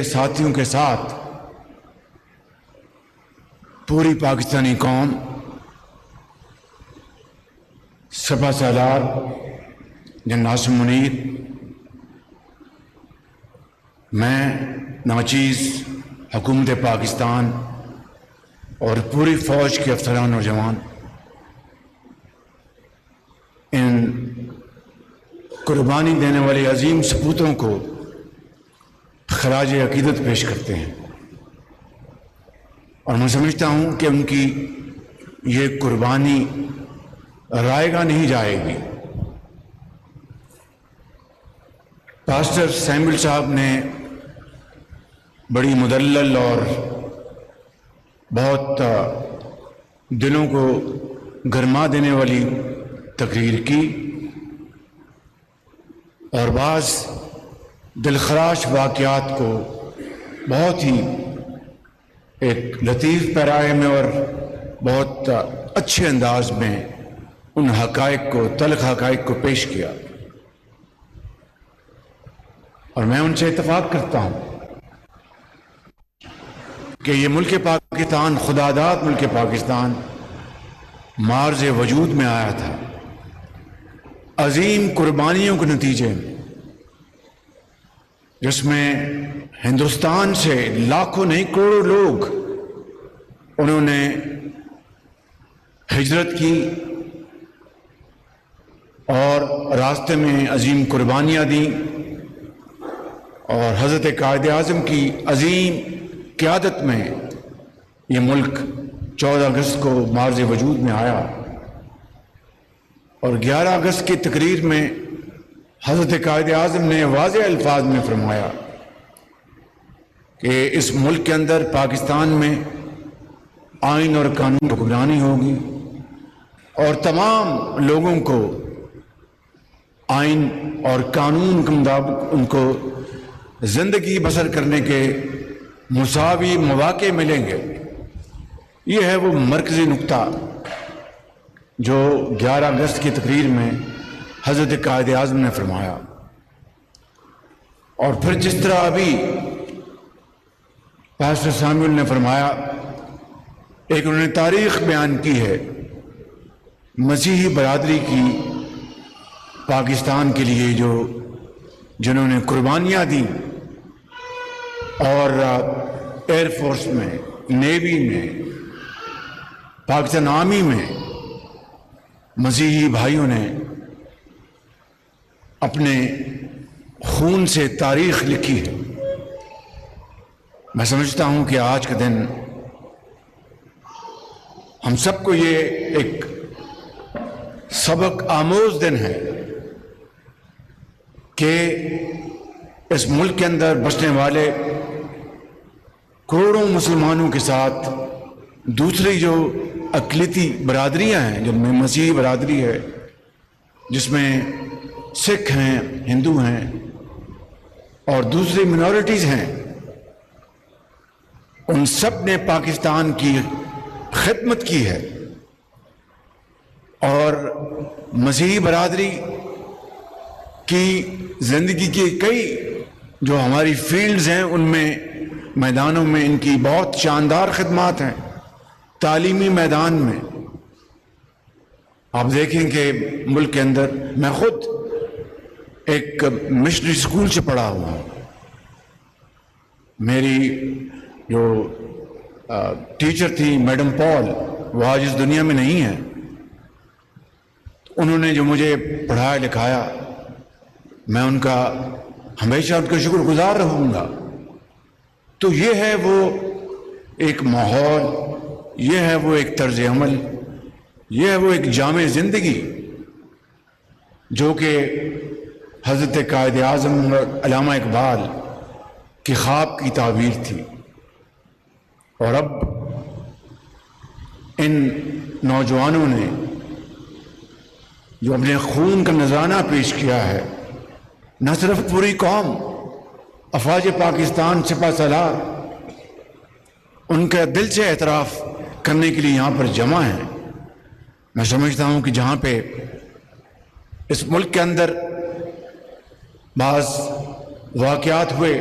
ساتھیوں کے ساتھ پوری پاکستانی قوم سپہ سالار جنرل عاصم منیر، میں ناچیز حکومت پاکستان اور پوری فوج کے افسران اور جوان ان قربانی دینے والے عظیم سپوتوں کو خراج عقیدت پیش کرتے ہیں، اور میں سمجھتا ہوں کہ ان کی یہ قربانی رائے گاہ نہیں جائے گی۔ پاسٹر سیمول صاحب نے بڑی مدلل اور بہت دلوں کو گرما دینے والی تقریر کی، اور بعض دلخراش واقعات کو بہت ہی ایک لطیف پیرائے میں اور بہت اچھے انداز میں ان حقائق کو، تلخ حقائق کو پیش کیا، اور میں ان سے اتفاق کرتا ہوں کہ یہ ملک پاکستان، خدا داد ملک پاکستان معرض وجود میں آیا تھا عظیم قربانیوں کے نتیجے میں، جس میں ہندوستان سے لاکھوں نہیں کروڑوں لوگ انہوں نے ہجرت کی اور راستے میں عظیم قربانیاں دیں، اور حضرت قائد اعظم کی عظیم قیادت میں یہ ملک 14 اگست کو معرض وجود میں آیا، اور 11 اگست کی تقریر میں حضرت قائد اعظم نے واضح الفاظ میں فرمایا کہ اس ملک کے اندر، پاکستان میں آئین اور قانون کی حکمرانی ہوگی، اور تمام لوگوں کو آئین اور قانون کے مطابق ان کو زندگی بسر کرنے کے مساوی مواقع ملیں گے۔ یہ ہے وہ مرکزی نقطہ جو 11 اگست کی تقریر میں حضرت قائد اعظم نے فرمایا، اور پھر جس طرح ابھی پاسٹر سیمول نے فرمایا، ایک انہوں نے تاریخ بیان کی ہے مسیحی برادری کی، پاکستان کے لیے جنہوں نے قربانیاں دیں، اور ایئر فورس میں، نیوی میں، پاکستان آرمی میں مسیحی بھائیوں نے اپنے خون سے تاریخ لکھی ہے۔ میں سمجھتا ہوں کہ آج کا دن ہم سب کو یہ ایک سبق آموز دن ہے کہ اس ملک کے اندر بسنے والے کروڑوں مسلمانوں کے ساتھ دوسری جو اقلیتی برادریاں ہیں، جن میں مسیحی برادری ہے، جس میں سکھ ہیں، ہندو ہیں، اور دوسری منورٹیز ہیں، ان سب نے پاکستان کی خدمت کی ہے، اور مسیحی برادری کی زندگی کی کئی جو ہماری فیلڈز ہیں، ان میں میدانوں میں ان کی بہت شاندار خدمات ہیں۔ تعلیمی میدان میں آپ دیکھیں کہ ملک کے اندر، میں خود ایک مشنری اسکول سے پڑھا ہوا ہوں، میری جو ٹیچر تھی میڈم پال، وہ آج اس دنیا میں نہیں ہے، انہوں نے جو مجھے پڑھایا لکھایا، میں ان کا ہمیشہ ان کا شکر گزار رہوں گا۔ تو یہ ہے وہ ایک ماحول، یہ ہے وہ ایک طرز عمل، یہ ہے وہ ایک جامع زندگی جو کہ حضرت قائد اعظم اور علامہ اقبال کی خواب کی تعبیر تھی، اور اب ان نوجوانوں نے جو اپنے خون کا نذرانہ پیش کیا ہے، نہ صرف پوری قوم، افواج پاکستان، سپہ سالار، ان کا دل سے اعتراف کرنے کے لیے یہاں پر جمع ہیں۔ میں سمجھتا ہوں کہ جہاں پہ اس ملک کے اندر بعض واقعات ہوئے،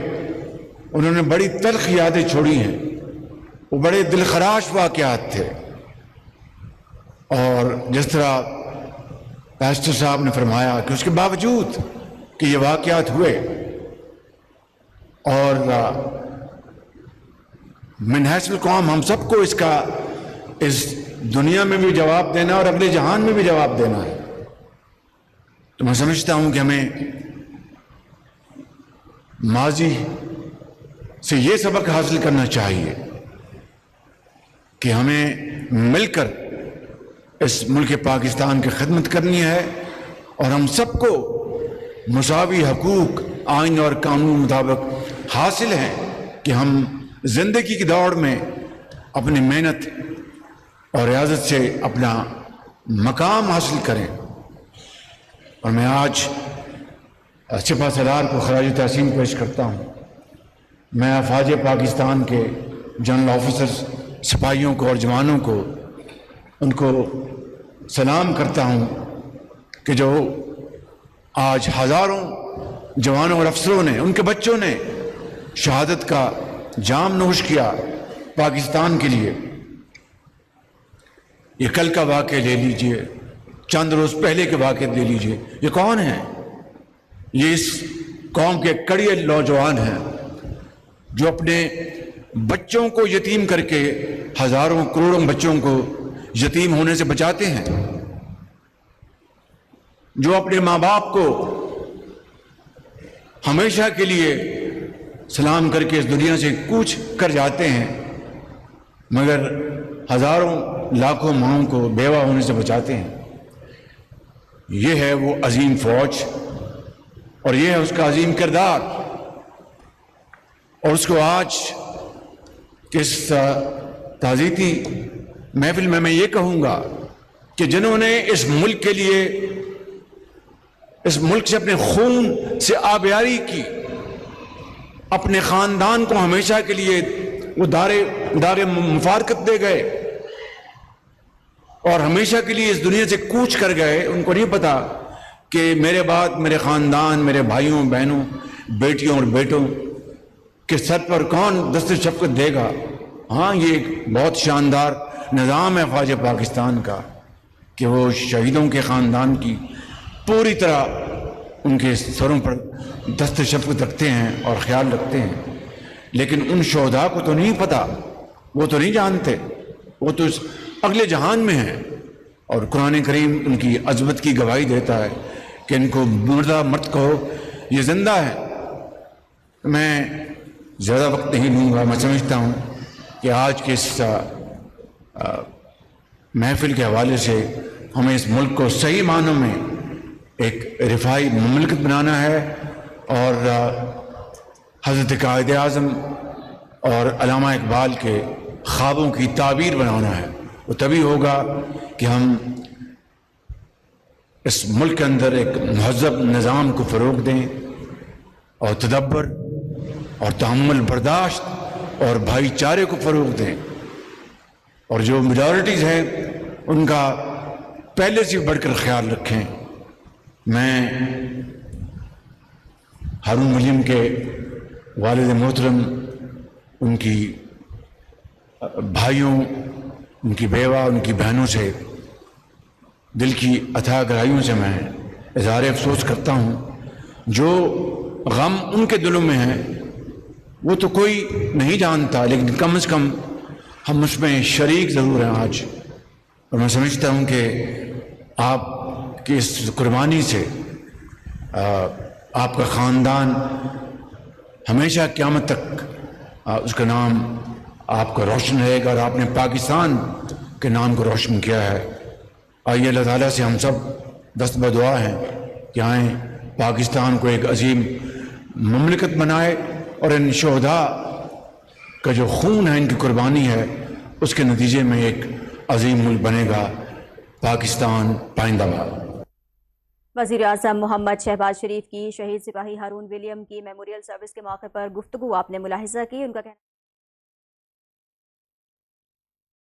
انہوں نے بڑی تلخ یادیں چھوڑی ہیں، وہ بڑے دلخراش واقعات تھے. اور جس طرح پاسٹر صاحب نے فرمایا کہ اس کے باوجود کہ یہ واقعات ہوئے اور من حیث القوم ہم سب کو اس دنیا میں بھی جواب دینا اور اگلے جہان میں بھی جواب دینا ہے، تو میں سمجھتا ہوں کہ ہمیں ماضی سے یہ سبق حاصل کرنا چاہیے کہ ہمیں مل کر اس ملک پاکستان کی خدمت کرنی ہے، اور ہم سب کو مساوی حقوق آئین اور قانون مطابق حاصل ہیں کہ ہم زندگی کی دوڑ میں اپنی محنت اور ریاضت سے اپنا مقام حاصل کریں. اور میں آج سپہ سالار کو خراج تحسین پیش کرتا ہوں. میں افواج پاکستان کے جنرل آفیسرز، سپاہیوں کو اور جوانوں کو ان کو سلام کرتا ہوں کہ جو آج ہزاروں جوانوں اور افسروں نے، ان کے بچوں نے شہادت کا جام نوش کیا پاکستان کے لیے. یہ کل کا واقعہ لے لیجئے، چند روز پہلے کے واقعہ لے لیجئے، یہ کون ہیں؟ یہ اس قوم کے کڑیے نوجوان ہیں جو اپنے بچوں کو یتیم کر کے ہزاروں کروڑوں بچوں کو یتیم ہونے سے بچاتے ہیں، جو اپنے ماں باپ کو ہمیشہ کے لیے سلام کر کے اس دنیا سے کوچ کر جاتے ہیں، مگر ہزاروں لاکھوں ماؤں کو بیوہ ہونے سے بچاتے ہیں. یہ ہے وہ عظیم فوج اور یہ ہے اس کا عظیم کردار. اور اس کو آج اس تعزیتی محفل میں یہ کہوں گا کہ جنہوں نے اس ملک کے لیے، اس ملک سے اپنے خون سے آبیاری کی، اپنے خاندان کو ہمیشہ کے لیے وہ دار مفارقت دے گئے اور ہمیشہ کے لیے اس دنیا سے کوچ کر گئے، ان کو نہیں پتا کہ میرے بعد میرے خاندان، میرے بھائیوں بہنوں، بیٹیوں اور بیٹوں کے سر پر کون دست شفقت دے گا. ہاں، یہ ایک بہت شاندار نظام ہے فوج پاکستان کا کہ وہ شہیدوں کے خاندان کی پوری طرح ان کے سروں پر دست شفقت رکھتے ہیں اور خیال رکھتے ہیں. لیکن ان شہداء کو تو نہیں پتا، وہ تو نہیں جانتے، وہ تو اگلے جہان میں ہیں. اور قرآن کریم ان کی عظمت کی گواہی دیتا ہے کہ ان کو مردہ مت کہو، یہ زندہ ہے. میں زیادہ وقت نہیں لوں گا. میں سمجھتا ہوں کہ آج کے اس محفل کے حوالے سے ہمیں اس ملک کو صحیح معنوں میں ایک رفاہی مملکت بنانا ہے، اور حضرت قائد اعظم اور علامہ اقبال کے خوابوں کی تعبیر بنانا ہے. وہ تبھی ہوگا کہ ہم اس ملک کے اندر ایک مہذب نظام کو فروغ دیں اور تدبر اور تحمل برداشت اور بھائی چارے کو فروغ دیں، اور جو میجورٹیز ہیں ان کا پہلے سے بڑھ کر خیال رکھیں. میں ہارون ولیم کے والد محترم، ان کی بھائیوں، ان کی بیوہ، ان کی بہنوں سے دل کی اتھاہ گہرائیوں سے میں اظہار افسوس کرتا ہوں. جو غم ان کے دلوں میں ہے وہ تو کوئی نہیں جانتا، لیکن کم از کم ہم اس میں شریک ضرور ہیں آج. اور میں سمجھتا ہوں کہ آپ کی اس قربانی سے آپ کا خاندان ہمیشہ قیامت تک اس کا نام آپ کا روشن رہے گا، اور آپ نے پاکستان کے نام کو روشن کیا ہے. آئیے اللہ تعالیٰ سے ہم سب دست بدعا ہیں کہ آئیں پاکستان کو ایک عظیم مملکت بنائے، اور ان شہداء کا جو خون ہے، ان کی قربانی ہے، اس کے نتیجے میں ایک عظیم ملک بنے گا پاکستان پائندہ باد. وزیر اعظم محمد شہباز شریف کی شہید سپاہی ہارون ولیم کی میموریل سروس کے موقع پر گفتگو آپ نے ملاحظہ کی. ان کا کہنا